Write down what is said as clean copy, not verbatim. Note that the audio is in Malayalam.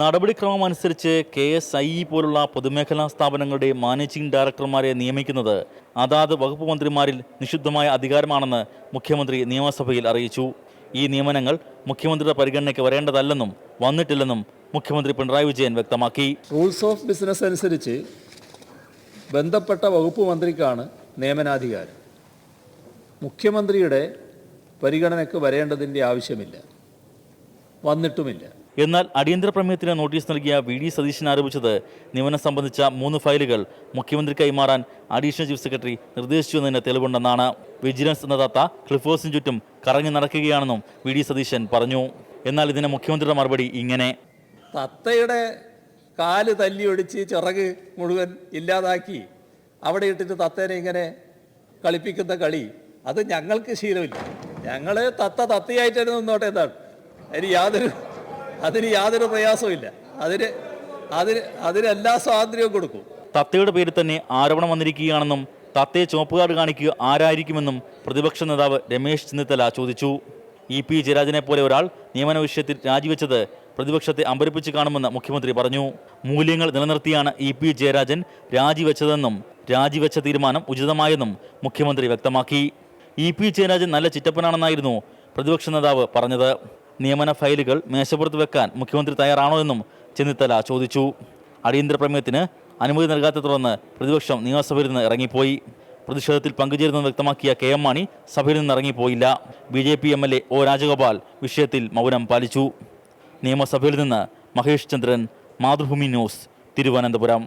നടപടിക്രമമനുസരിച്ച് KSIE പോലുള്ള പൊതുമേഖലാ സ്ഥാപനങ്ങളുടെ മാനേജിംഗ് ഡയറക്ടർമാരെ നിയമിക്കുന്നത് അതാത് വകുപ്പ് മന്ത്രിമാരിൽ നിഷിദ്ധമായ അധികാരമാണെന്ന് മുഖ്യമന്ത്രി നിയമസഭയിൽ അറിയിച്ചു. ഈ നിയമനങ്ങൾ മുഖ്യമന്ത്രിയുടെ പരിഗണനയ്ക്ക് വരേണ്ടതല്ലെന്നും വന്നിട്ടില്ലെന്നും മുഖ്യമന്ത്രി പിണറായി വിജയൻ വ്യക്തമാക്കി. റൂൾസ് ഓഫ് ബിസിനസ് അനുസരിച്ച് ബന്ധപ്പെട്ട വകുപ്പ് മന്ത്രിക്കാണ് നിയമനാധികാരം. മുഖ്യമന്ത്രിയുടെ പരിഗണനയ്ക്ക് വരേണ്ടതിൻ്റെ ആവശ്യമില്ല, വന്നിട്ടുമില്ല. എന്നാൽ അടിയന്തര പ്രമേയത്തിന് നോട്ടീസ് നൽകിയ VD സതീശൻ ആരോപിച്ചത് നിയമനം സംബന്ധിച്ച 3 ഫയലുകൾ മുഖ്യമന്ത്രി കൈമാറാൻ അഡീഷണൽ ചീഫ് സെക്രട്ടറി നിർദ്ദേശിച്ചു എന്നതിന് തെളിവുണ്ടെന്നാണ്. വിജിലൻസ് എന്ന തത്ത ക്ലിഫ് ഹൗസിന് ചുറ്റും കറങ്ങി നടക്കുകയാണെന്നും VD സതീശൻ പറഞ്ഞു. എന്നാൽ ഇതിന് മുഖ്യമന്ത്രിയുടെ മറുപടി ഇങ്ങനെ: തത്തയുടെ കാല് തല്ലി ഒടിച്ച് ചിറക് മുഴുവൻ ഇല്ലാതാക്കി അവിടെ ഇട്ടിട്ട് തത്തേനെ ഇങ്ങനെ കളിപ്പിക്കുന്ന കളി അത് ഞങ്ങൾക്ക് ശീലമില്ല. ഞങ്ങൾ തത്തയായിട്ട് തന്നെ നിന്നോട്ടെ എന്നാണ്. അതിന് യാതൊരു പ്രയാസവും. അതിന് എല്ലാ സ്വാതന്ത്ര്യവും കൊടുക്കും. തത്തയുടെ പേരിൽ തന്നെ ആരോപണം വന്നിരിക്കുകയാണെന്നും തത്തയെ ചുവപ്പുകാർഡ് കാണിക്കുക ആരായിരിക്കുമെന്നും പ്രതിപക്ഷ നേതാവ് രമേശ് ചെന്നിത്തല ചോദിച്ചു. EP ജയരാജനെ പോലെ ഒരാൾ നിയമന വിഷയത്തിൽ രാജിവെച്ചത് പ്രതിപക്ഷത്തെ അമ്പരിപ്പിച്ച് കാണുമെന്ന് മുഖ്യമന്ത്രി പറഞ്ഞു. മൂല്യങ്ങൾ നിലനിർത്തിയാണ് EP ജയരാജൻ രാജിവെച്ചതെന്നും രാജിവെച്ച തീരുമാനം ഉചിതമായെന്നും മുഖ്യമന്ത്രി വ്യക്തമാക്കി. EP ജയരാജൻ നല്ല ചിറ്റപ്പനാണെന്നായിരുന്നു പ്രതിപക്ഷ നേതാവ് പറഞ്ഞത്. നിയമന ഫയലുകൾ മേശപ്പുറത്ത് വെക്കാൻ മുഖ്യമന്ത്രി തയ്യാറാണോ എന്നും ചെന്നിത്തല ചോദിച്ചു. അടിയന്തര പ്രമേയത്തിന് അനുമതി നൽകാത്ത തുടർന്ന് പ്രതിപക്ഷം നിയമസഭയിൽ നിന്ന് ഇറങ്ങിപ്പോയി. പ്രതിഷേധത്തിൽ പങ്കുചേരുന്നെന്ന് വ്യക്തമാക്കിയ KM മാണി സഭയിൽ നിന്ന് ഇറങ്ങിപ്പോയില്ല. BJP MLA O രാജഗോപാൽ വിഷയത്തിൽ മൗനം പാലിച്ചു. നിയമസഭയിൽ നിന്ന് മഹേഷ് ചന്ദ്രൻ, മാതൃഭൂമി ന്യൂസ്, തിരുവനന്തപുരം.